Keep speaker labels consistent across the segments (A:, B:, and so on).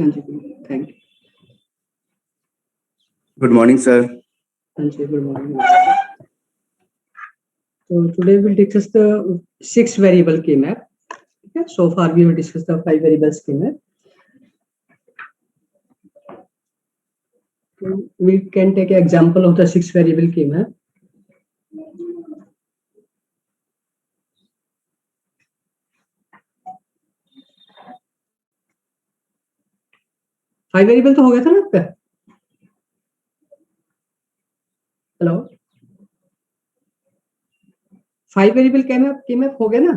A: Thank you.
B: Good morning, sir.
A: Thank you. Good morning. So today we'll discuss the 6 variable K map. Okay. So far we have discussed the 5 variables K map. So we can take an example of the 6 variable K map. Five variable तो हो गया था ना आपका? Hello, 5 variable के map हो गया ना?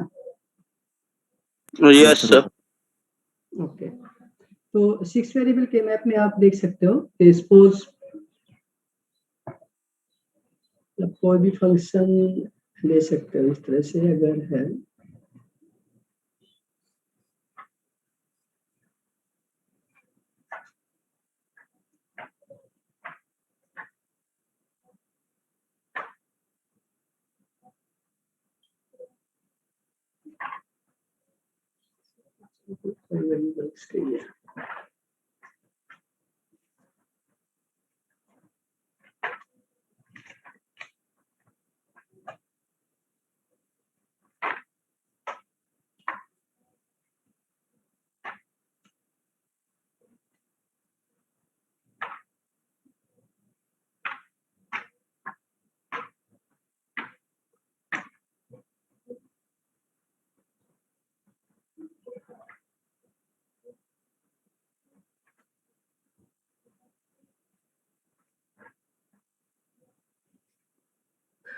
C: Yes sir.
A: ओके, तो 6 वेरिएबल के मैप में आप देख सकते हो कि सपोज कोई भी फंक्शन ले सकते हो इस तरह से अगर है, वेरिएबल्स के लिए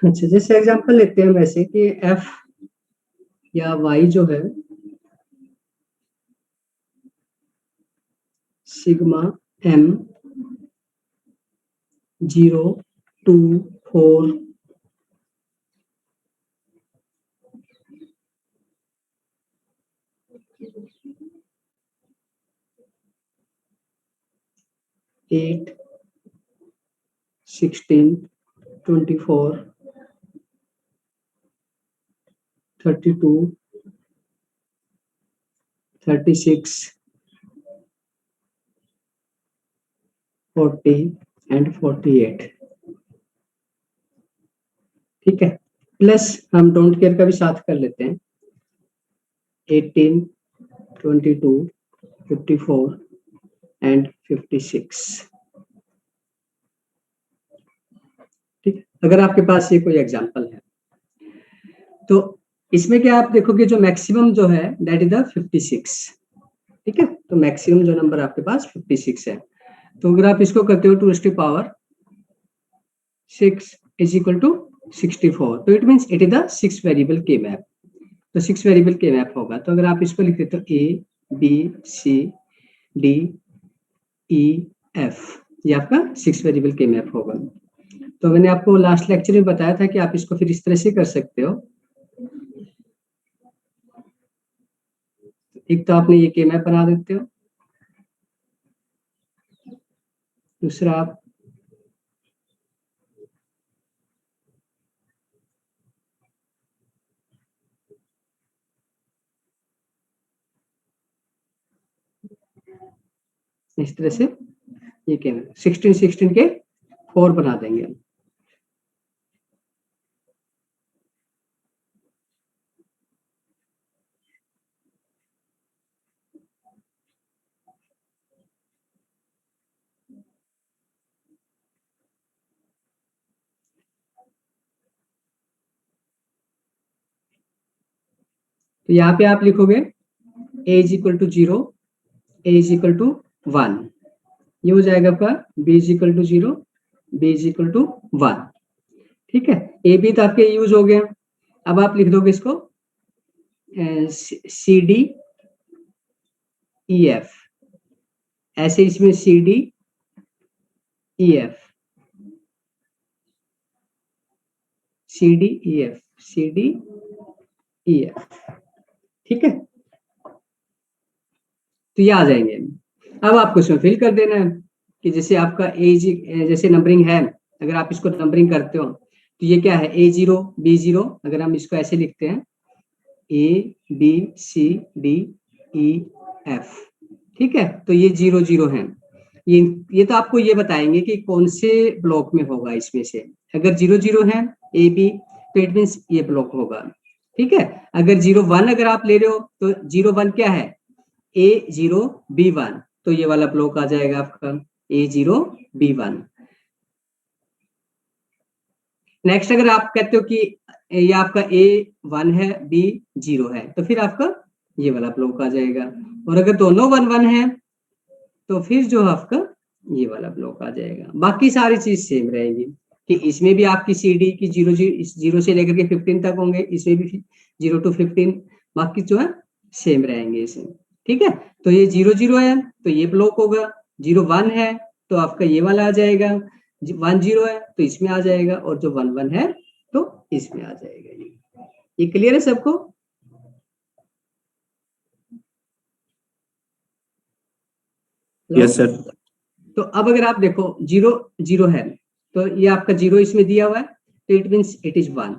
A: अच्छा, जैसे एग्जांपल लेते हैं वैसे कि f या y जो है सिग्मा m 0 2 4 8 16 24 32 36 40 एंड 48, ठीक है। प्लस हम डोंट केयर का भी साथ कर लेते हैं, 18 22 54 एंड 56, ठीक। अगर आपके पास ये कोई एग्जांपल है तो इसमें क्या आप देखोगे जो मैक्सिमम जो है दैट इज द 56, ठीक है। तो मैक्सिमम जो नंबर आपके पास 56 है, तो अगर आप इसको करते हो 2 पावर 6 इज इक्वल टू 64, तो it means it is the 6 variable के मैप। तो 6 वेरिएबल के मैप होगा, तो अगर आप इसको लिख देते हो A B C D E F, ये आपका 6 वेरिएबल के मैप होगा। तो मैंने आपको लास्ट लेक्चर में बताया था कि आप इसको फिर इस तरह से कर सकते हो, एक तो आपने ये के मैप बना देते हो, दूसरा आप इस तरह से ये के मैप 16 16 के 4 बना देंगे हम। तो यहाँ पे आप लिखोगे a is equal to 0, a is equal to 1, ये हो जाएगा आपका b is equal to 0, b is equal to 1, ठीक है। ए बी तो आपके यूज हो गए, अब आप लिख दोगे इसको सी डी ई एफ, ऐसे इसमें C D E F C D E F C D E F, ठीक है। तो ये आ जाएंगे। अब आपको इसमें फिल कर देना है कि जैसे आपका एज जैसे नंबरिंग है, अगर आप इसको नंबरिंग करते हो तो ये क्या है A0 B0, अगर हम इसको ऐसे लिखते हैं A B C D E F, ठीक है, तो ये 0 0 है। ये तो आपको ये बताएंगे कि कौन से ब्लॉक में होगा इसमें से। अगर 0 0 है ए बी तो इट मीन्स ये ब्लॉक होगा। ठीक है, अगर 0 1 अगर आप ले रहे हो तो 0 1 क्या है, A0 B1, तो ये वाला ब्लॉक आ जाएगा आपका A0 B1। नेक्स्ट अगर आप कहते हो कि ये आपका A1 है B0 है तो फिर आपका ये वाला ब्लॉक आ जाएगा। और अगर दोनों 1 1 है तो फिर जो आपका ये वाला ब्लॉक आ जाएगा। बाकी सारी चीज सेम रहेगी कि इसमें भी आपकी CD की 0 से लेकर के 15 तक होंगे, इसमें भी 0 to 15 बाकी जो है सेम रहेंगे इसमें। ठीक है, तो ये 0 0 है तो ये ब्लॉक होगा, 0 1 है तो आपका ये वाला आ जाएगा, 1 0 है तो इसमें आ जाएगा, और जो 1 1 है तो इसमें आ जाएगा। ये क्लियर है सबको?
B: Yes, sir.
A: तो अब अगर आप देखो 0 0 है तो ये आपका 0 इसमें दिया हुआ है तो इट मीन्स इट इज 1,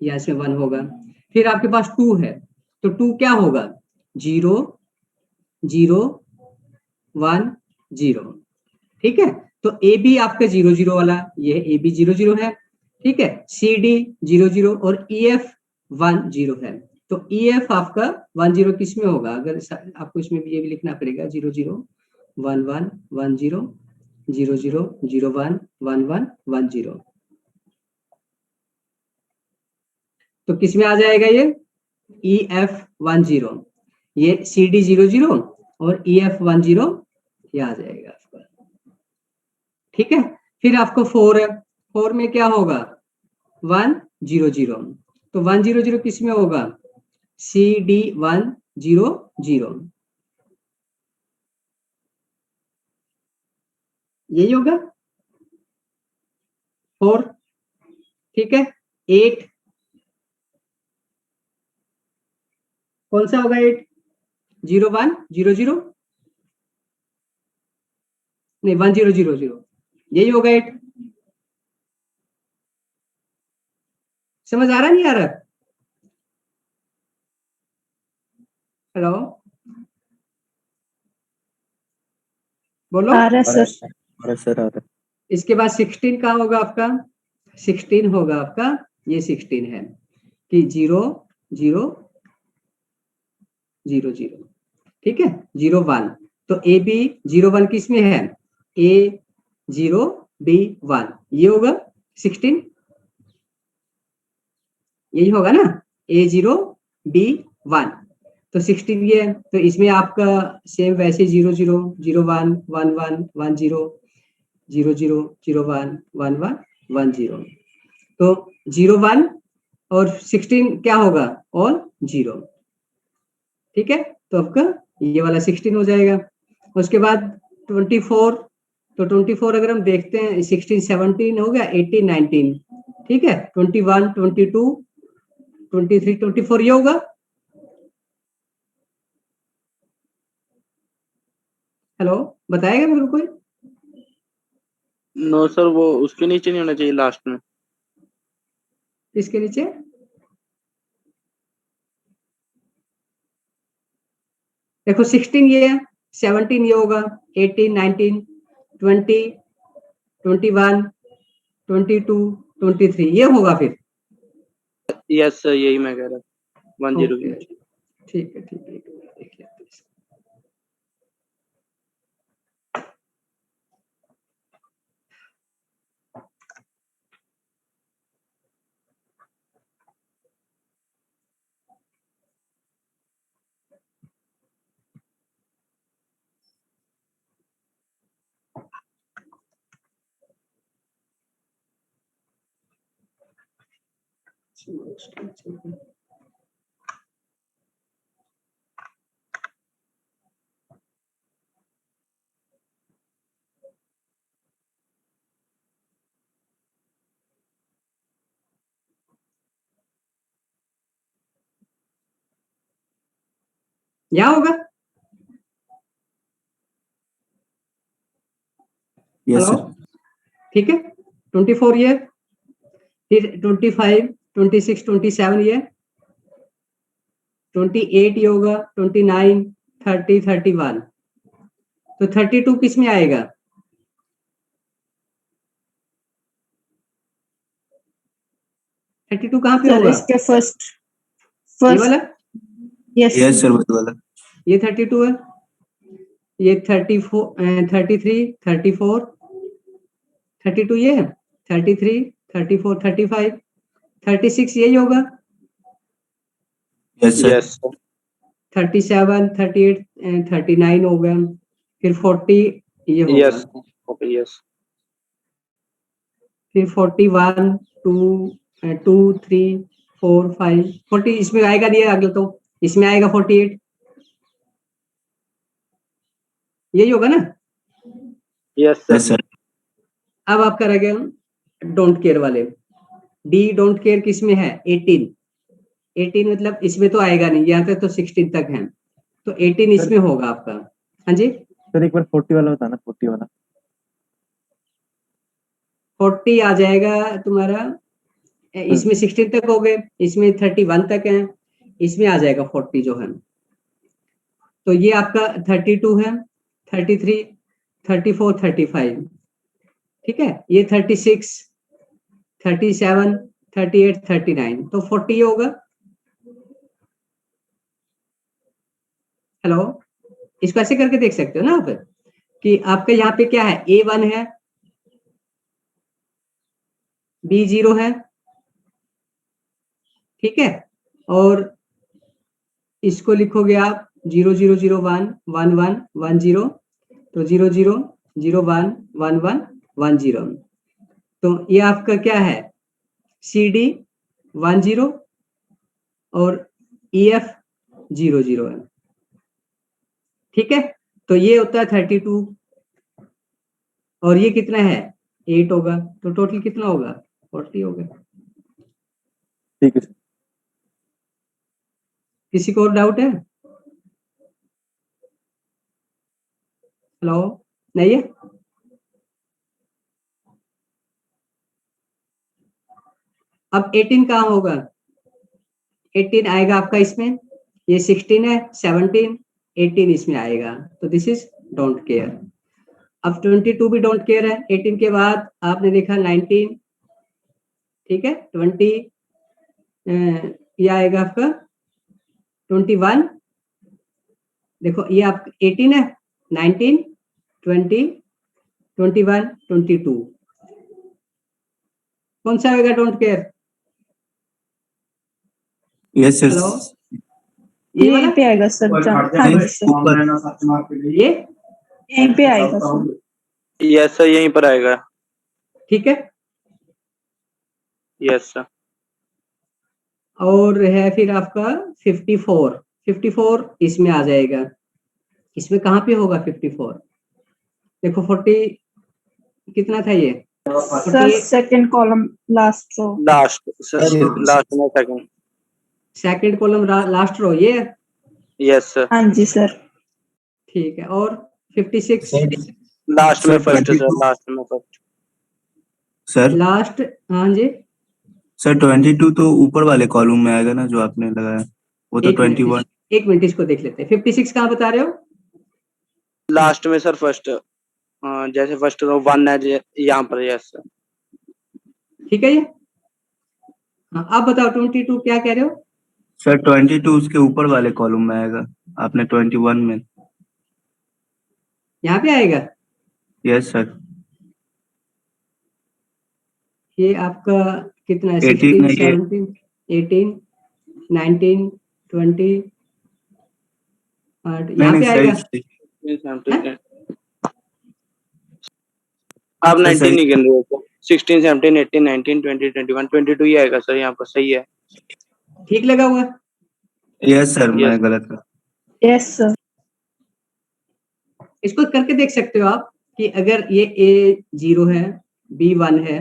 A: या इसमें 1 होगा। फिर आपके पास 2 है तो 2 क्या होगा, 0 0 1 0। ठीक है, तो ए बी आपका 0 0 वाला, ये ए बी 0 0 है। ठीक है, सी डी 0 0 और ई एफ 1 0 है। तो ई एफ आपका 1 0 किस में होगा, अगर आपको इसमें भी ये भी लिखना पड़ेगा 0 0 1 1 1 0 0 0 0 1 1 1 1 0। तो किस में आ जाएगा ये, ई एफ 1 0, ये सी डी 0 0 और ई एफ 1 0 ये आ जाएगा आपका। ठीक है, फिर आपको 4 है, 4 में क्या होगा 1 0 0, तो 1 0 0 किस में होगा, सी डी 1 0 0, यही होगा 4। ठीक है, 8 कौन सा होगा, 8 0 1 0 0 नहीं 1 0 0 0, यही होगा 8। समझ आ रहा नहीं आ रहा? हेलो बोलो।
C: आ रहा सर।
B: सर आ रहा है।
A: इसके बाद 16 कहाँ होगा आपका, 16 होगा आपका, ये 16 है कि 0 0 0 0। ठीक है, 0 1 तो ए बी 0 1 किस में है, ए 0 बी 1, ये होगा 16, यही होगा ना, ए 0 बी 1 तो 16 ये है। तो इसमें आपका सेम वैसे 0 0 0 1 1 1 1 0 0 0 0 1 1 1 1 0, तो 0 1 और 16 क्या होगा, ऑल 0। ठीक है, तो आपका ये वाला 16 हो जाएगा। उसके बाद 24, तो 24 अगर हम देखते हैं 16 17 हो गया, 18 19। ठीक है, 21 22 23 24 ये होगा। हेलो बताएगा मेरे को कोई?
D: नो सर, वो उसके नीचे नहीं होना चाहिए, लास्ट में।
A: इसके नीचे देखो 16 ये है, 17 ये होगा, 18 19 20 21 22 23 ये होगा फिर।
D: यस सर, यही मैं कह रहा था, 1 0 के नीचे।
A: ठीक है ठीक है, एक मिनट देख लेते हैं इसको। यहाँ होगा।
B: Yes,
A: hello
B: sir.
A: ठीक है, 24 ये, फिर 25 26 27 ये, 28 ये होगा, 29 30 31 तो 32 किस में आएगा? थर्टी टू कहाँ पे
C: सर
A: होगा?
C: इसके फर्स्ट
A: ये वाला,
C: यस
B: यस सर वही वाला।
A: ये 32 है, ये 34 33 34 32 ये है, 33 34 35 36 यही होगा,
B: यस सर।
D: यस सर
A: 37 38 39 हो गया, फिर 40 ये होगा,
D: यस ओके यस
A: फिर 41 2 2 3 4 5 40 इसमें आएगा नहीं अगला, तो इसमें आएगा 48, यही होगा ना?
D: Yes
B: yes
D: sir
B: sir.
A: अब आपका रह गया डोंट केयर वाले। डी डोंट केयर किस में है? 18 18 मतलब इसमें तो आएगा नहीं, यहाँ तक तो 16 तक है, तो 18 इसमें होगा आपका। हाँ जी,
B: सर एक बार 40 वाला बताना, 40 वाला।
A: 40 आ जाएगा तुम्हारा, इसमें 16 तक हो गए, इसमें 31 तक है, इसमें आ जाएगा 40 जो है, तो ये आपका 32 है, 33 34 35, ठीक है, ये 36 37 38 39, तो 40 होगा। हेलो, इसको ऐसे करके देख सकते हो ना आप, कि आपका यहाँ पे क्या है, A1 है, B0 है, ठीक है, और इसको लिखोगे आप 0 0 0 1 1 1 1 0, तो 0 0 0 1 1 1 1 0, तो ये आपका क्या है, CD 1 0 और EF 0 0 है, ठीक है, तो ये होता है 32, और ये कितना है, 8 होगा, तो टोटल कितना होगा, 40 होगा।
B: ठीक है सर।
A: किसी को और डाउट है? हेलो, नहीं है? अब 18 कहाँ होगा? 18 आएगा आपका इसमें, ये 16 है, 17 18 इसमें आएगा, तो दिस इज डोंट केयर। अब 22 भी डोंट केयर है, 18 के बाद आपने देखा 19, ठीक है, 20 ये आएगा आपका 21, देखो ये आप 18 है, 19 20 21 22, कौन सा आएगा don't care?
B: Yes sir.
A: Hello, ये वाला,
C: यहीं पे आएगा सर। हाँ जी सर,
A: ये,
C: यहीं पे आएगा सर।
D: यस सर यहीं पर आएगा।
A: ठीक है,
D: यस सर
A: और है फिर आपका 54 54 इसमें आ जाएगा, इसमें कहाँ पे होगा 54? देखो 40 कितना था ये,
C: sir second column last row.
D: Last sir
B: अरे
D: लास्ट में second.
A: Second column last row ये,
D: यस सर
C: हाँ जी सर।
A: ठीक है, और 56
D: लास्ट में
B: सर
D: फर्स्ट सर
B: 22
D: लास्ट में फर्स्ट।
B: सर।
A: लास्ट, हाँ जी,
B: सर 22 तो ऊपर वाले कॉलम में आएगा ना जो आपने लगाया, वो तो
A: एक मिनट
B: 21।
A: एक मिनट इसको देख लेते हैं, 56 कहाँ बता रहे हो?
D: लास्ट में सर फर्स्ट, जैसे फर्स्ट रो 1 है यहाँ पर। यस सर
A: ठीक है ये, हाँ अब बताओ 22 क्या कह रहे हो?
B: सर 22 उसके ऊपर वाले कॉलम में आएगा, आपने 21 में।
A: यहाँ पे आएगा,
B: यस सर।
A: ये आपका कितना है,
B: 18
A: 16
B: है ये।
A: 17 18 19 20, और
B: नहीं
A: यहाँ
B: नहीं
A: पे
B: सही
A: आएगा,
B: सही।
A: है?
D: आप
B: सर
D: 19
B: सही।
D: नहीं गिन रहे हो सर, 16 17 18 19 20 21 22 ही आएगा सर यहाँ पर। सही है।
A: ठीक लगा हुआ?
B: यस सर मैं
D: यस
B: गलत कर।
C: Yes sir.
A: इसको करके देख सकते हो आप, कि अगर ये A0 है, B1 है,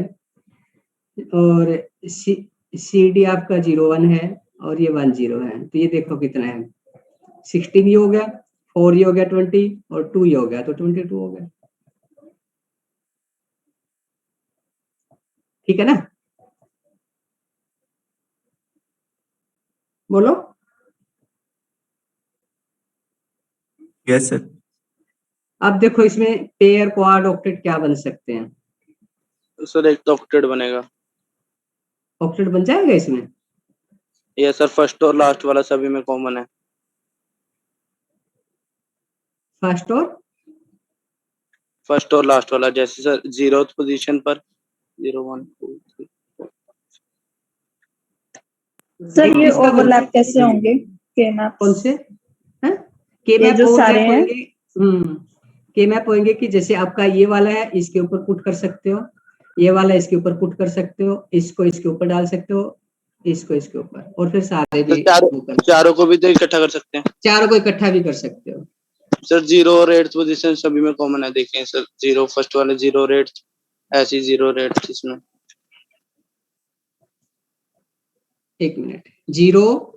A: और सी डी आपका 01 है, और ये 10 है, तो ये देखो कितना है, 16 ये हो गया, 4 ये हो गया 20, और 2 ये हो गया, तो 22 हो गया, ठीक है ना? बोलो।
B: Yes sir.
A: अब देखो इसमें पेयर, क्वाड, ऑक्टेट क्या बन सकते हैं?
D: सर एक तो ऑक्टेट बनेगा।
A: ऑक्टेट बन जाएगा इसमें?
D: ये सर फर्स्ट और लास्ट वाला सभी में कॉमन है।
A: फर्स्ट और
D: लास्ट वाला, जैसे सर 0th पोजीशन पर 0 1 2 3।
C: सर ये
A: किसका बन
C: ओवरलैप
A: सकता है?
C: कैसे होंगे के मैप?
A: कौन से? के
C: ये
A: मैप
C: जो
A: ओवरलैप
C: सारे हैं।
A: होंगे। के मैप होंगे कि जैसे आपका ये वाला है, इसके ऊपर पुट कर सकते हो, ये वाला इसके ऊपर पुट कर सकते हो, इसको इसके ऊपर डाल सकते हो, इसको इसके ऊपर, और फिर सारे
D: तो
A: भी
D: चारों को भी तो इकट्ठा कर सकते हैं।
A: चारों को इकट्ठा भी कर सकते हो।
D: सर 0 और 8th पोजीशन सभी में कॉमन है। देखें सर 0 फर्स्ट वाले 0 और 8th, ऐसी 0 और 8th इसमें।
A: एक मिनट, 0,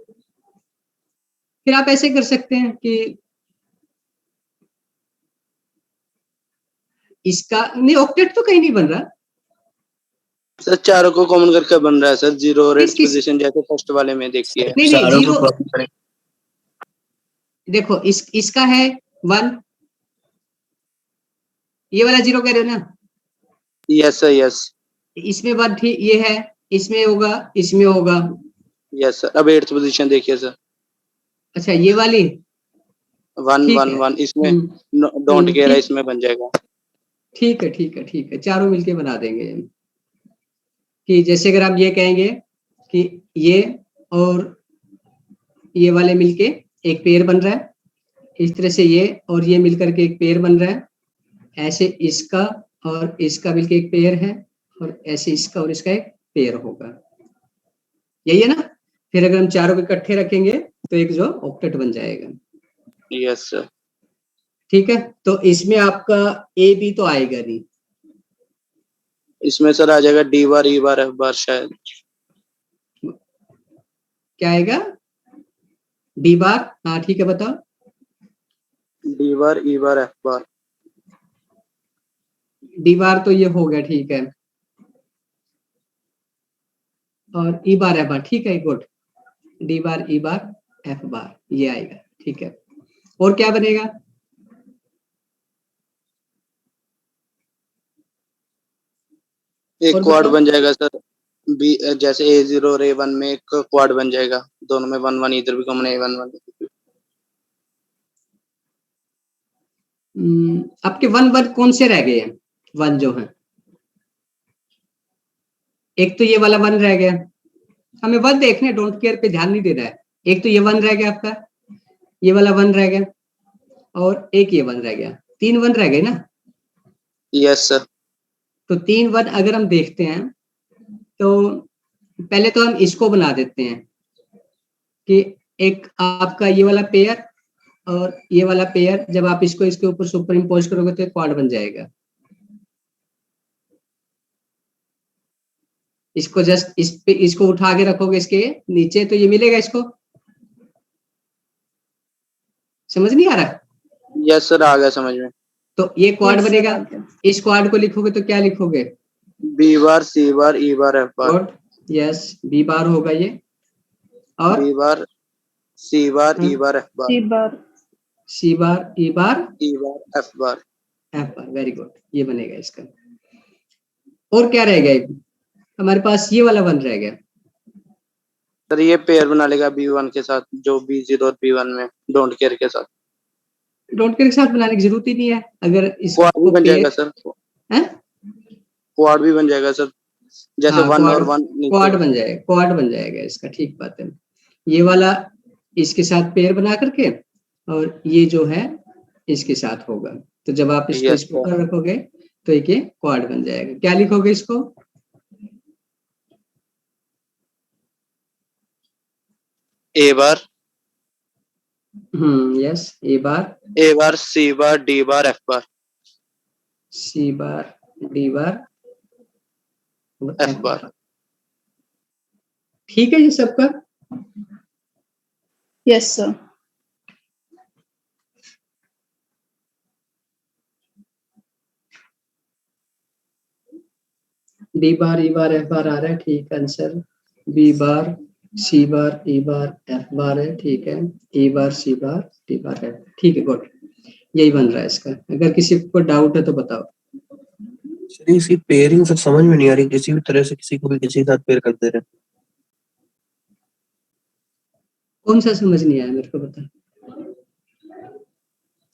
A: फिर आप ऐसे कर सकते हैं कि इसका नहीं, ऑक्टेट तो कहीं नहीं बन रहा
D: सर चारों को कॉमन करके बन रहा है सर 0 और 8th
A: किस
D: पोजीशन, जैसे फर्स्ट वाले में देखिए।
A: नहीं नहीं,
B: चारों को
A: 0
B: कॉपी करें।
A: देखो इसका है 1, ये वाला 0 कह रहे हो ना?
D: यस सर, यस
A: इसमें 1 ठीक ये है, इसमें होगा, इसमें होगा।
D: Yes sir. अब 8th पोजीशन देखिए सर,
A: अच्छा ये वाली
D: 1
A: ठीक
D: 1
A: है।
D: 1 इसमें डोंट केयर है, इसमें बन जाएगा।
A: ठीक है ठीक है ठीक है, चारों मिलके बना देंगे। कि जैसे अगर आप ये कहेंगे कि ये और ये वाले मिलके एक पेयर बन रहा है, इस तरह से ये और ये मिलकर के एक पेयर बन रहा है, ऐसे इसका और इसका मिलके एक पेयर है, और ऐसे इसका और इसका एक पेयर होगा, यही है ना? फिर अगर हम चारों को इकट्ठे रखेंगे तो एक जो ऑक्टेट बन जाएगा।
D: Yes sir.
A: ठीक है, तो इसमें आपका ए बी तो आएगा नहीं,
D: इसमें सर आ जाएगा D बार E बार F बार शायद।
A: क्या आएगा? डी बार, हाँ ठीक है, बताओ।
D: D बार E बार F बार।
A: डी बार तो ये हो गया, ठीक है, और ई बार एफ बार, ठीक है, good. D bar E bar F बार ये आएगा, ठीक है। और क्या बनेगा?
D: एक
A: और
D: क्वाड
A: बताओ।
D: बन जाएगा सर, बी जैसे A0 और A1 में एक क्वाड बन जाएगा, दोनों में 1 1, इधर भी कॉमन है 1 1।
A: आपके 1 1 कौन से रह गए हैं? 1 जो है, एक तो ये वाला 1 रह गया, हमें 1 देखने, डोंट केयर पे ध्यान नहीं देना है। एक तो ये 1 रह गया आपका, ये वाला 1 रह गया, और एक ये 1 रह गया, 3 1 रह गए ना?
D: Yes sir.
A: तो 3 1 अगर हम देखते हैं तो पहले तो हम इसको बना देते हैं कि एक आपका ये वाला पेयर और ये वाला पेयर, जब आप इसको इसके ऊपर सुपर इम्पोज करोगे तो एक क्वाड बन जाएगा। इसको जस्ट इस पे इसको उठा के रखोगे इसके नीचे तो ये मिलेगा, इसको समझ नहीं आ रहा?
D: यस सर, आ गया समझ में।
A: तो ये क्वाड
C: Yes, sir,
A: बनेगा।
C: आ गया।
A: इस क्वाड को लिखोगे तो क्या लिखोगे?
D: B बार C बार E बार F बार।
A: गुड, यस, बी बार होगा ये, और
D: B बार C बार E बार F बार।
C: सी बार।
A: सी बार ई बार
D: E बार F बार।
A: एफ बार, वेरी गुड, ये बनेगा इसका। और क्या रह गया? हमारे पास ये वाला 1 रह गया।
D: सर ये पेयर बना लेगा B1 के साथ, जो B0 और B1 में डोंट केयर के साथ।
A: डोंट केयर के साथ बनाने की जरूरत ही नहीं है, अगर
D: क्वाड भी
A: इसको
D: बन जाएगा
A: पेयर
D: सर,
A: है।
D: क्वाड भी बन जाएगा सर, जैसे
A: हाँ,
D: 1 और 1
A: क्वाड बन जाएगा, क्वाड बन जाएगा इसका, ठीक बात है। ये वाला इसके साथ पेयर बना करके, और ये जो है इसके साथ होगा, तो जब आप इसको
D: यस
A: इसके ऊपर रखोगे तो एक ये क्वाड बन जाएगा। क्या लिखोगे इसको?
D: A bar
A: yes, A bar
D: A bar C bar D bar F bar
A: C bar D bar
D: F bar.
A: ठीक है ये सबका।
C: Yes sir.
A: D bar E bar F bar आ रहा है, ठीक है answer. B bar C bar E bar F bar है, ठीक है। ई बार सी बार डी बार एफ, ठीक है, गुड। यही बन रहा है इसका। अगर किसी को डाउट है तो बताओ।
E: सर इसकी पेयरिंग सर समझ में नहीं आ रही, किसी भी तरह से किसी को भी किसी के साथ पेयर कर दे रहे हैं।
A: कौन सा समझ नहीं आया मेरे को बता।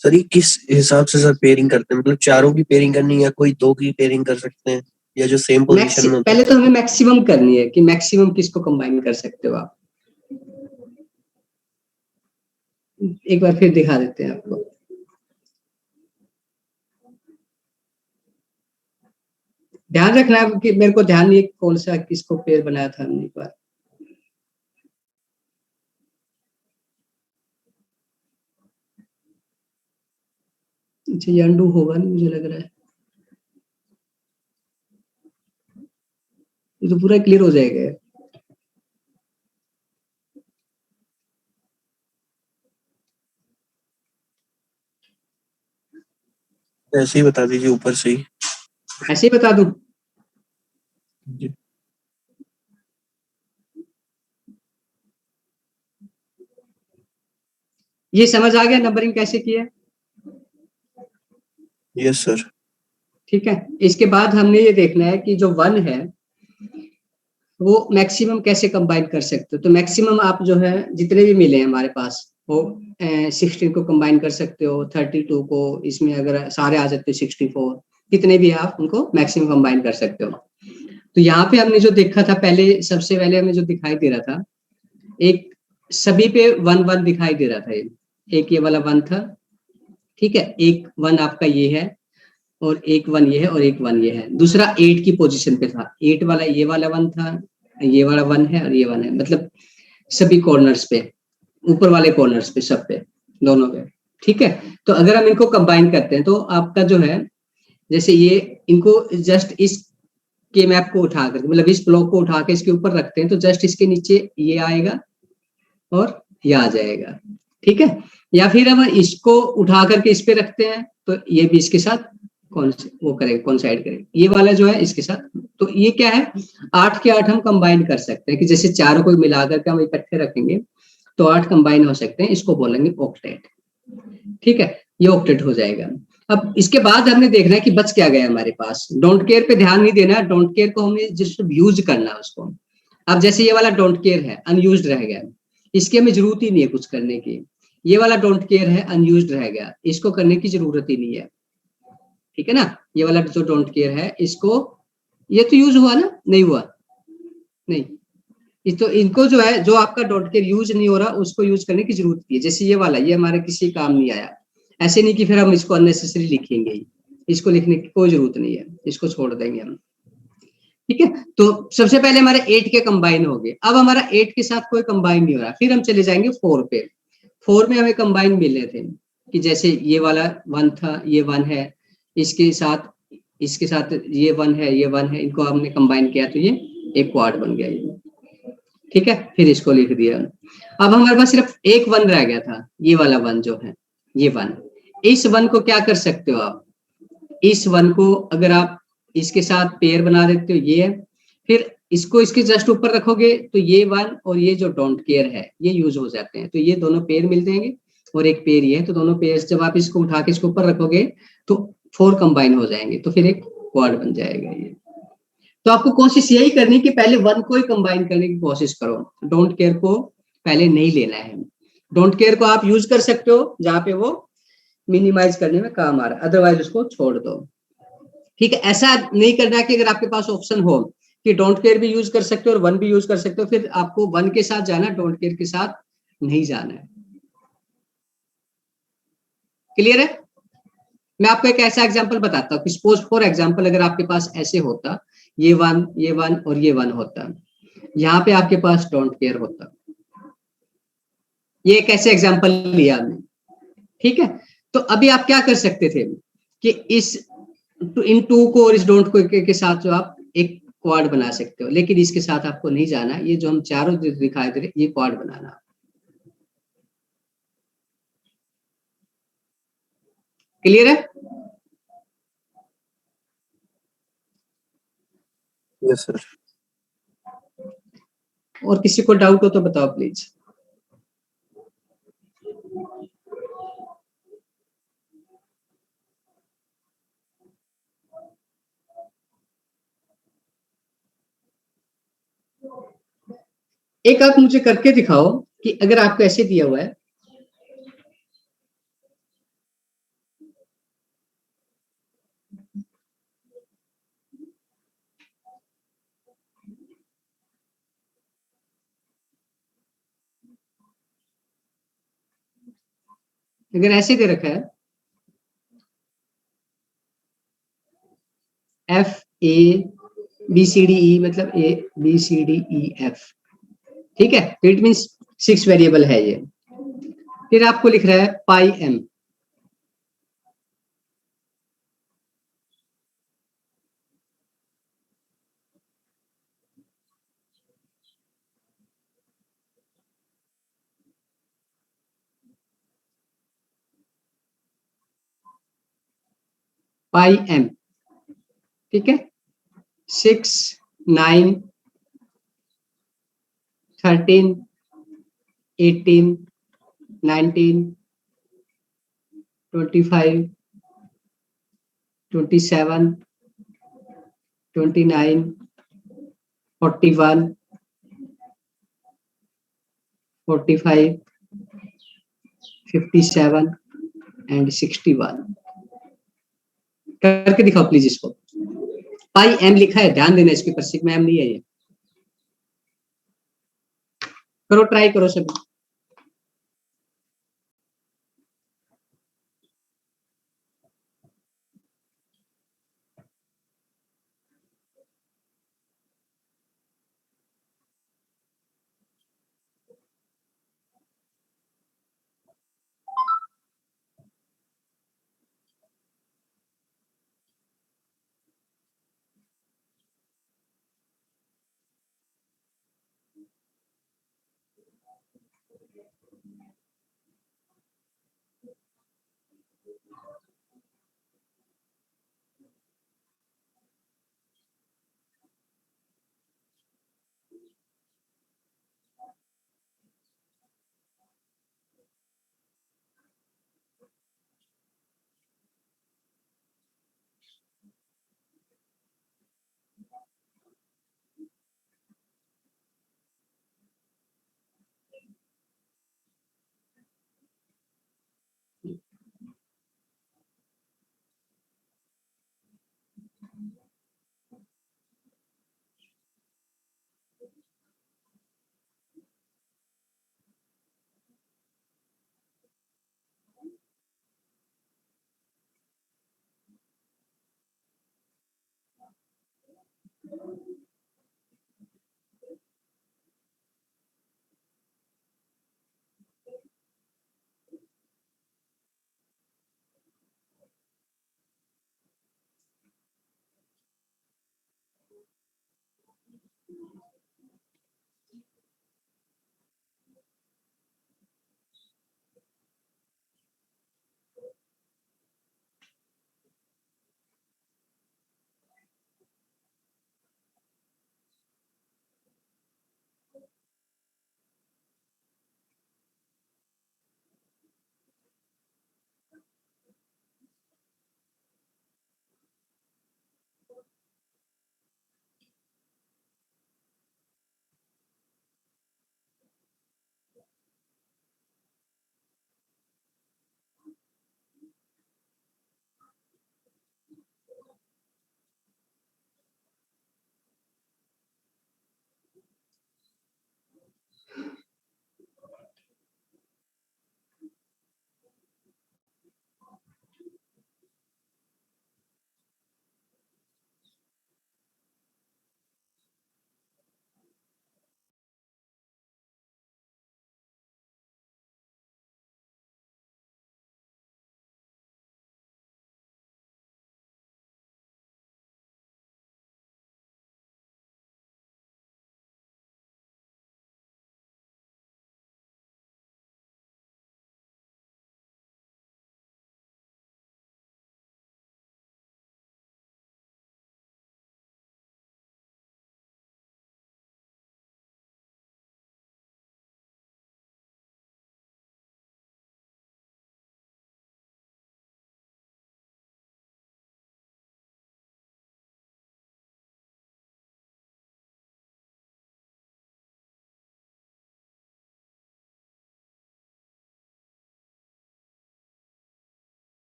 E: सर ये किस हिसाब से सर पेयरिंग करते हैं, मतलब चारों की पेयरिंग करनी है या कोई दो की पेयरिंग कर सकते हैं, या जो सेम पोजीशन में होते
A: पहले
E: हैं?
A: तो हमें मैक्सिमम करनी है कि मैक्सिमम किसको कंबाइन कर सकते हो आप। एक बार फिर दिखा देते हैं आपको। ध्यान रखना है कि मेरे को ध्यान नहीं है कौन सा किसको पेयर बनाया था हमने एक बार। अच्छा ये अंडू होगा नहीं मुझे लग रहा है, ये तो पूरा क्लियर हो जाएगा।
E: ऐसे ही बता दीजिए ऊपर से ही।
A: ऐसे ही बता दूं।
E: जी।
A: ये समझ आ गया नंबरिंग कैसे की है?
E: Yes sir.
A: ठीक है, इसके बाद हमने ये देखना है कि जो 1 है वो मैक्सिमम कैसे कंबाइन कर सकते हो। तो मैक्सिमम आप जो है जितने भी मिले हैं हमारे पास वो 16 को कंबाइन कर सकते हो, 32 को, इसमें अगर सारे आ जाते हो 64, कितने भी आप उनको मैक्सिमम कंबाइन कर सकते हो। तो यहाँ पे हमने जो देखा था पहले, सबसे पहले हमें जो दिखाई दे रहा था, एक सभी पे 1 1 दिखाई दे रहा था। एक ये वाला 1 था, ठीक है, एक 1 आपका ये है और एक 1 ये है और एक 1 ये है। दूसरा 8 की पोजीशन पे था, 8 वाला ये वाला 1 था, ये वाला 1 है और ये 1 है, मतलब सभी कॉर्नर्स पे, ऊपर वाले कॉर्नर्स पे, सब पे, दोनों पे। ठीक है, तो अगर हम इनको कंबाइन करते हैं तो आपका जो है, जैसे ये इनको जस्ट इस के मैप को उठा करके, मतलब इस ब्लॉक को उठा के इसके ऊपर रखते हैं तो जस्ट इसके नीचे ये आएगा और ये आ जाएगा। ठीक है, या फिर हम इसको उठा करके इस पे रखते हैं तो ये भी इसके साथ वो करेगा, कोइंसाइड करेगा, ये वाला जो है इसके साथ। तो ये क्या है, 8 के 8 हम कंबाइन कर सकते हैं कि जैसे चारों को मिला करके हम इकट्ठे रखेंगे तो 8 कंबाइन हो सकते हैं, इसको बोलेंगे ऑक्टेट। ठीक है, ये ऑक्टेट हो जाएगा। अब इसके बाद हमने देखना है कि बच क्या गया हमारे पास। डोंट केयर पे ध्यान नहीं देना, डोंट केयर को हमने जस्ट यूज करना है उसको। अब जैसे ये वाला डोंट केयर है, अनयूज्ड रह गया, इसकी हमें जरूरत ही नहीं है कुछ करने की। ये वाला डोंट केयर है, अनयूज्ड रह गया, इसको करने की जरूरत ही नहीं है। ठीक है ना, ये वाला जो डोंट केयर है इसको, ये तो यूज हुआ ना, नहीं हुआ, नहीं, तो इनको जो है, जो आपका डोंट केयर यूज नहीं हो रहा उसको यूज करने की जरूरत है। जैसे ये वाला, ये हमारे किसी काम नहीं आया, ऐसे नहीं कि फिर हम इसको अननेसेसरी लिखेंगे ही, इसको लिखने की कोई जरूरत नहीं है, इसको छोड़ देंगे हम। ठीक है, तो सबसे पहले हमारे 8 के कंबाइन हो गए। अब हमारा 8 के साथ कोई कंबाइन नहीं हो रहा, फिर हम चले जाएंगे 4 पे। 4 में हमें कंबाइन मिलने थे कि जैसे ये वाला 1 था, ये 1 है, इसके साथ ये 1 है, ये 1 है, इनको हमने कंबाइन किया तो ये एक क्वाड बन गया ये। ठीक है, फिर इसको लिख दिया। अब हमारे पास सिर्फ एक 1 रह गया था, ये वाला 1 जो है, ये 1। इस 1 को क्या कर सकते हो आप, इस 1 को अगर आप इसके साथ पेयर बना देते हो, ये है, फिर इसको इसके जस्ट ऊपर रखोगे तो ये 1 और ये जो डोंट केयर है ये यूज हो जाते हैं, तो ये दोनों पेयर मिल जाएंगे और एक पेयर ये है, तो दोनों पेयर जब आप इसको उठा के इसके ऊपर रखोगे तो 4 कंबाइन हो जाएंगे, तो फिर एक क्वाड बन जाएगा ये। तो आपको कोशिश यही करनी कि पहले 1 को ही कंबाइन करने की कोशिश करो, डोंट केयर को पहले नहीं लेना है। डोंट केयर को आप यूज कर सकते हो जहां पे वो मिनिमाइज करने में काम आ रहा है, अदरवाइज उसको छोड़ दो। ठीक है, ऐसा नहीं करना कि अगर आपके पास ऑप्शन हो कि डोंट केयर भी यूज कर सकते हो और 1 भी यूज कर सकते हो, फिर आपको 1 के साथ जाना, डोंट केयर के साथ नहीं जाना है। क्लियर है? मैं आपको एक ऐसा एग्जांपल बताता हूँ कि सपोज फॉर एग्जांपल अगर आपके पास ऐसे होता, ये 1, ये 1 और ये 1 होता, यहाँ पे आपके पास डोंट केयर होता। ये एक ऐसे एग्जांपल लिया हमने। ठीक है, तो अभी आप क्या कर सकते थे कि इस इन 2 को और इस डोंट के साथ जो आप एक क्वाड बना सकते हो, लेकिन इसके साथ आपको नहीं जाना, ये जो हम चारों दिखाई दे रहे ये क्वाड बनाना। क्लियर है?
E: Yes sir.
A: और किसी को डाउट हो तो बताओ प्लीज। एक आप मुझे करके दिखाओ कि अगर आपको ऐसे दिया हुआ है, अगर ऐसे दे रखा है f a B C D e, मतलब a B C D E F, ठीक है, तो इट मीन्स 6 वेरिएबल है ये। फिर आपको लिख रहा है पाई एम, पाई एम, ठीक है, 6 9 13 18 19 25 27 29 41 45 57 एंड 61। करके दिखाओ प्लीज इसको। पाई एम लिखा है, ध्यान देना, इसके ऊपर सिग्मा एम नहीं है ये। करो, ट्राई करो सभी।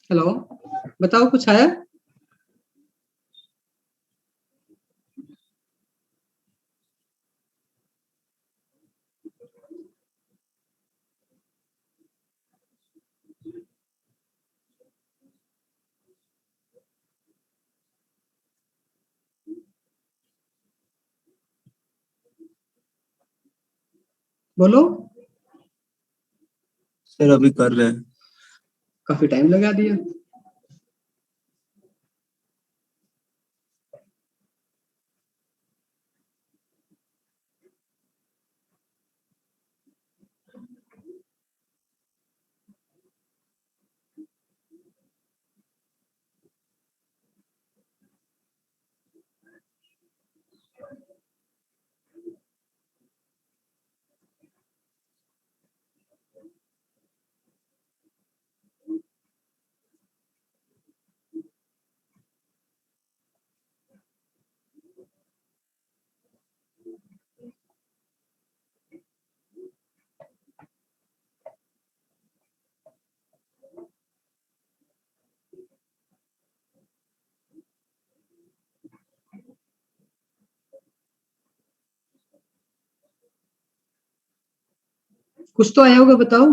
A: हेलो, बताओ कुछ आया? बोलो।
B: सर अभी कर रहे हैं।
A: काफी टाइम लगा दिया। कुछ तो आया होगा, बताओ।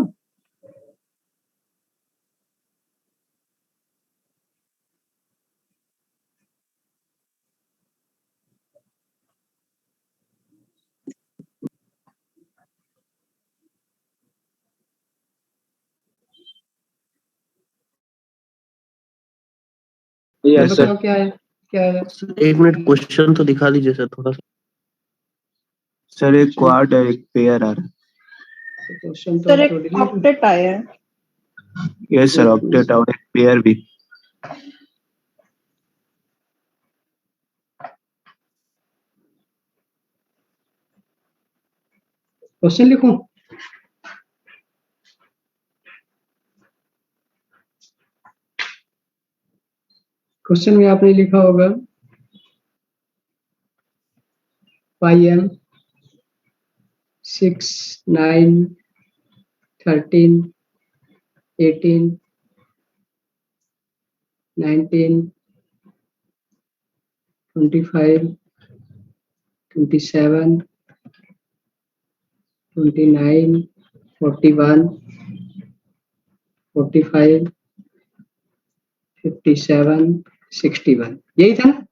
D: Yes sir.
A: बताओ क्या आया, क्या आया?
E: एक मिनट क्वेश्चन तो दिखा दीजिए सर थोड़ा सा।
B: सर एक क्वाड है, एक पेयर आ रहा
A: क्वेश्चन तो
C: सर एक
A: डिलीट।
C: ऑक्टेट आया है।
B: है। यस सर, ऑक्टेट और एक पेयर भी।
A: क्वेश्चन लिखूं? क्वेश्चन में आपने लिखा होगा पाई m 6 9 13 18 19 25 27 29 41 45 57 61, यही था ना?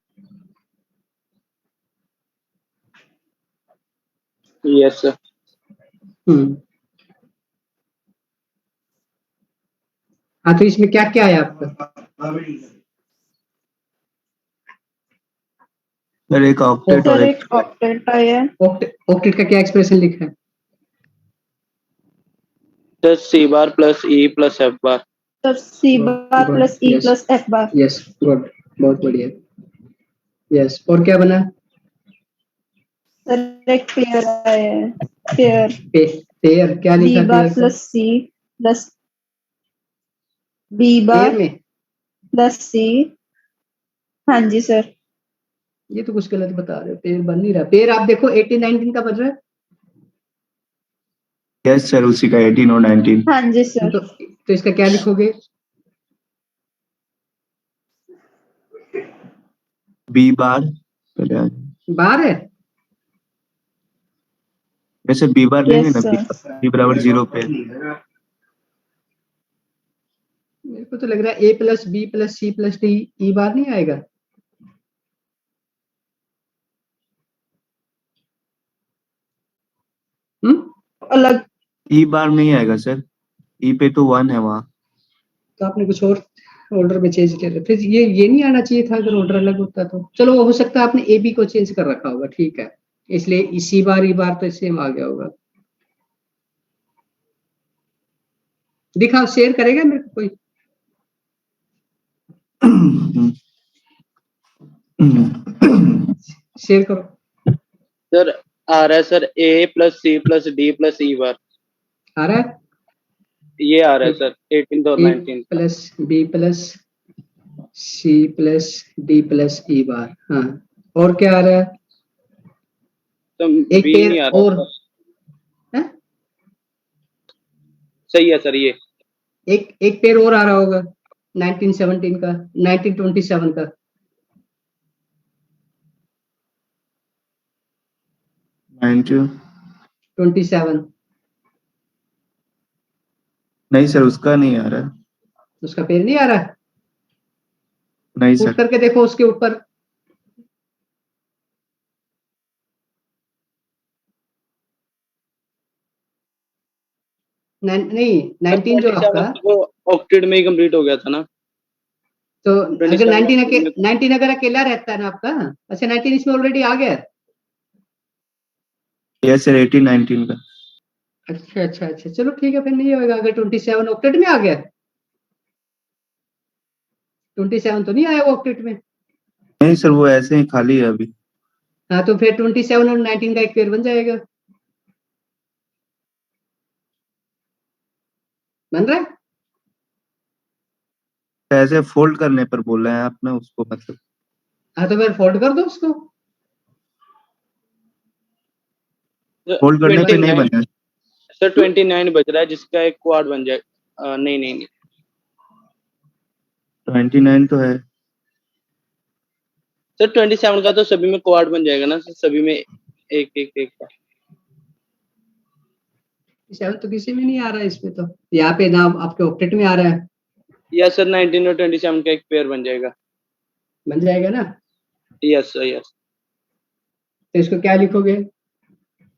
D: Yes sir.
A: हाँ, तो इसमें क्या क्या है आपका?
B: सर एक ऑक्टेट और
C: सर
B: एक
C: एक ऑक्टेट आया है।
A: ऑक्टेट का क्या एक्सप्रेशन लिखा है?
D: Sir c bar plus e plus F bar.
C: Sir c
A: good
C: bar
A: good,
C: plus e
A: yes
C: plus F bar.
A: Yes, good, बहुत बढ़िया। यस, और क्या बना?
C: सर एक पेयर आया है। पेयर
A: पेयर क्या
C: बी
A: लिखा
C: बार
A: पेयर का?
C: Plus c plus b
A: pair
C: bar
A: में
C: प्लस सी। हाँ जी सर।
A: ये तो कुछ गलत बता रहे हो, पेयर बन नहीं रहा। पेयर आप देखो 18 19 का बन रहा है।
B: यस सर, उसी का 18 और 19।
C: हाँ जी सर।
A: तो इसका क्या लिखोगे?
B: बी बार पहले आ जाए।
A: बार है?
B: वैसे बी बार लेंगे
C: यस
B: ना,
C: सर।
B: बी बराबर 0 पे।
A: मेरे को तो लग रहा है a plus B plus c plus d e bar नहीं आएगा।
C: अलग।
B: ई बार नहीं आएगा सर, ई पे तो 1 है वहाँ।
A: तो आपने कुछ और ऑर्डर में चेंज कर रहे, फिर ये नहीं आना चाहिए था अगर ऑर्डर अलग होता तो। चलो, हो सकता है आपने ए बी को चेंज कर रखा होगा, ठीक है, इसलिए इसी बार ई बार तो सेम आ गया होगा। दिखाओ, शेयर करेगा मेरे को कोई? शेयर करो।
D: सर आ रहा है sir a plus c plus D plus E bar.
A: आ रहा है?
D: ये आ रहा है सर 18 और
A: ए
D: 19 का।
A: Plus B plus c plus D plus ई बार, हाँ। और क्या आ रहा है?
D: तो
A: एक
D: बी
A: पेयर
D: नहीं आ रहा
A: और
D: सर।
A: है?
D: सही है सर ये।
A: एक पेयर और आ रहा होगा। 1917 का, 1927 का। 27
B: नहीं सर, उसका नहीं आ रहा।
A: उसका पेज नहीं आ रहा है?
B: नहीं
A: पुट
B: सर।
A: करके देखो उसके ऊपर। नहीं 19 जो आपका,
D: 27 को ऑक्टेट में ही कंप्लीट हो गया था ना।
A: तो अगर
D: 27
A: 19 अगर अकेला रहता है ना आपका, अच्छा 19 इसमें ऑलरेडी आ गया।
B: यस सर, 18 19 का।
A: अच्छा अच्छा अच्छा, चलो ठीक है, फिर नहीं होगा। अगर 27 ऑक्टेट में आ गया, 27 तो नहीं आया वो ऑक्टेट में।
B: नहीं सर, वो ऐसे ही खाली है अभी।
A: हाँ, तो फिर 27 और 19 का एक पेयर बन जाएगा। बन रहा है?
B: ऐसे फोल्ड करने पर बोल रहे हैं आप ना उसको, मतलब।
A: हाँ, तो फिर फोल्ड कर दो उसको।
B: फोल्ड करने पे नहीं
D: 29
B: बना।
D: सर 29 बच रहा है जिसका एक क्वाड बन जाए। नहीं नहीं नहीं
B: 29 तो है।
D: सर 27 का तो सभी में क्वाड बन जाएगा ना सर, सभी में एक एक एक का।
A: 27 तो किसी में नहीं आ रहा है इसमें, तो यहाँ पे ना आपके ऑक्टेट में आ रहा है।
D: यस सर 19 और 27 का एक पेयर बन जाएगा।
A: बन जाएगा ना?
D: Yes sir yes.
A: तो इसको क्या लिखोगे?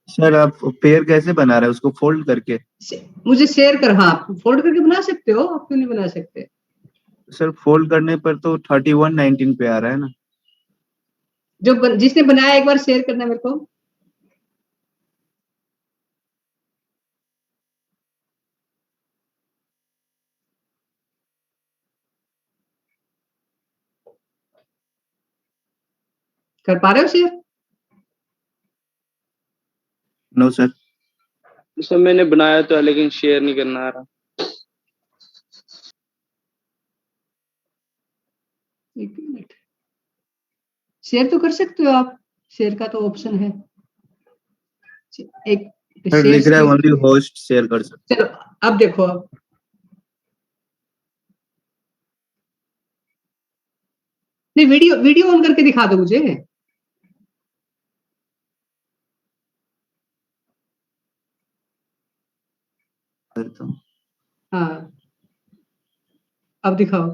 B: सर आप पेयर कैसे बना रहे हैं उसको, फोल्ड करके?
A: मुझे शेयर कर, हाँ फोल्ड करके बना सकते हो, आप क्यों नहीं बना सकते?
B: सर फोल्ड करने पर तो 31 19 पे आ रहा है ना।
A: जिसने बनाया एक बार शेयर करना मेरे को। कर पा रहे हो शेयर?
B: No sir.
D: सर मैंने बनाया तो है लेकिन शेयर नहीं करना आ रहा।
A: एक मिनट, शेयर तो कर सकते हो आप, शेयर का तो ऑप्शन है। एक
B: सर
A: शेयर
B: लिख रहा है
A: स्क्रीन।
B: ओनली होस्ट शेयर कर सकते।
A: चलो अब देखो, अब नहीं, वीडियो वीडियो ऑन करके दिखा दो मुझे।
B: तो
A: हाँ, अब दिखाओ।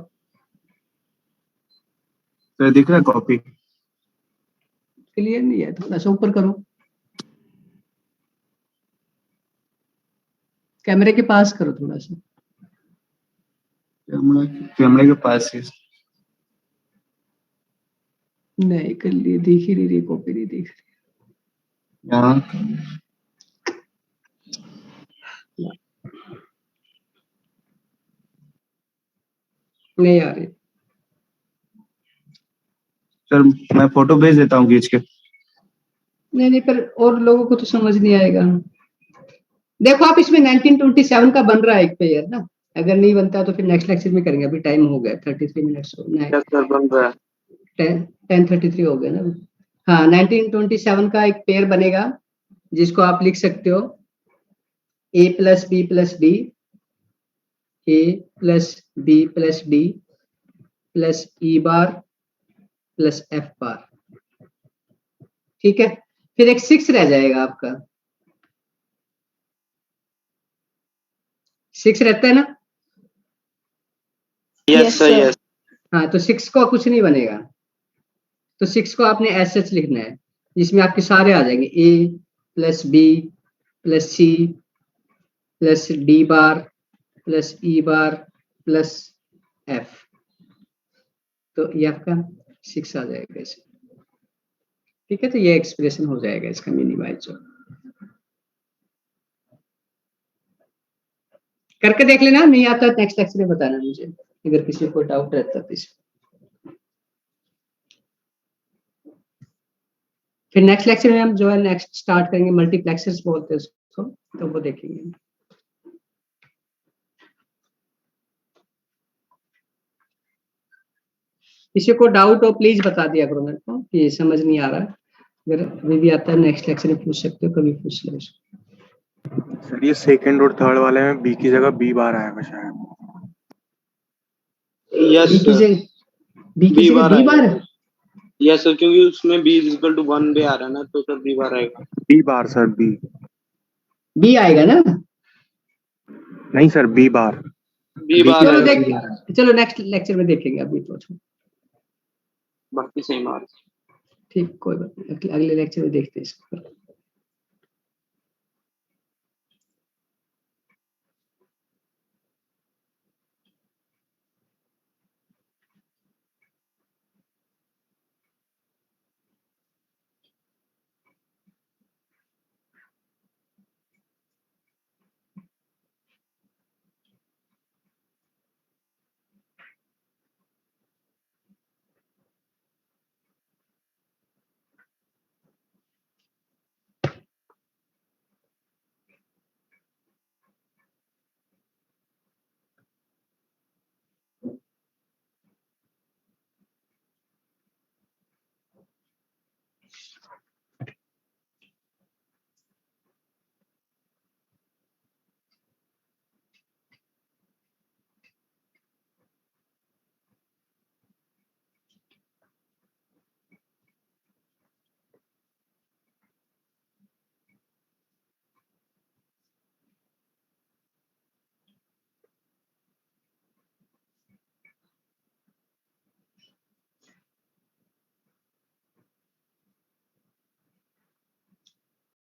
B: सर दिख रहा है कॉपी?
A: क्लियर नहीं है, थोड़ा सा ऊपर करो, कैमरे के पास करो थोड़ा सा।
B: कैमरे के पास ही।
A: नहीं कर लिए, दिख ही नहीं रही, कॉपी नहीं दिख
B: यहाँ
A: रही, नहीं आ रही।
B: सर मैं फोटो भेज देता हूँ खींच के।
A: नहीं नहीं, पर और लोगों को तो समझ नहीं आएगा। देखो आप, इसमें 1927 का बन रहा है एक पेयर ना। अगर नहीं बनता तो फिर नेक्स्ट लेक्चर में करेंगे, अभी टाइम हो गया 33 मिनट्स हो गए,
D: यस सर बन रहा है।
A: 10:33 हो गया ना। हाँ, 1927 का एक पेयर बनेगा जिसको आप लिख सकते हो a plus B plus D, A plus B plus D plus E bar plus F bar. ठीक है, फिर एक 6 रह जाएगा आपका, 6 रहता है ना।
D: Yes
C: Yes,
D: sir
C: sir.
D: Yes.
A: हाँ, तो 6 को कुछ नहीं बनेगा, तो 6 को आपने एस एच लिखना है, जिसमें आपके सारे आ जाएंगे a plus B plus c plus d bar plus E bar plus f. तो ये आपका 6 आ जाएगा इसमें। ठीक है, तो ये एक्सप्रेशन हो जाएगा इसका मिनिमाइज जो। करके देख लेना, नहीं आता नेक्स्ट लेक्चर में बताना मुझे, अगर किसी को डाउट रहता तो इसमें। फिर नेक्स्ट लेक्चर में हम जो है नेक्स्ट स्टार्ट करेंगे, मल्टीप्लेक्सर्स बोलते हैं उसको, तो वो देखेंगे। किसी को डाउट हो प्लीज बता दिया करो मेरे को कि समझ नहीं आ रहा है। अगर अभी भी आता है नेक्स्ट लेक्चर में पूछ सकते हो, कभी पूछ लो इसको।
F: सर ये सेकंड और थर्ड वाले में बी की जगह बी बार आएगा शायद।
D: यस
A: बी की
D: सर,
A: जगह बी की
D: बी
A: जगह
D: बार
A: बी बार
D: आएगा। यस सर, क्योंकि उसमें बी इज इक्वल टू 1 भी आ रहा है ना, तो सर बी बार आएगा।
F: B bar sir, B
A: B आएगा ना।
F: नहीं sir, B bar.
D: B
F: B
D: bar
A: चलो
F: की
D: आएगा।
A: देख, चलो नेक्स्ट लेक्चर में देखेंगे, अभी तो छोड़ो।
D: बाकी सेम आ रहा है।
A: ठीक, कोई बात नहीं, अगले लेक्चर में देखते हैं इसको।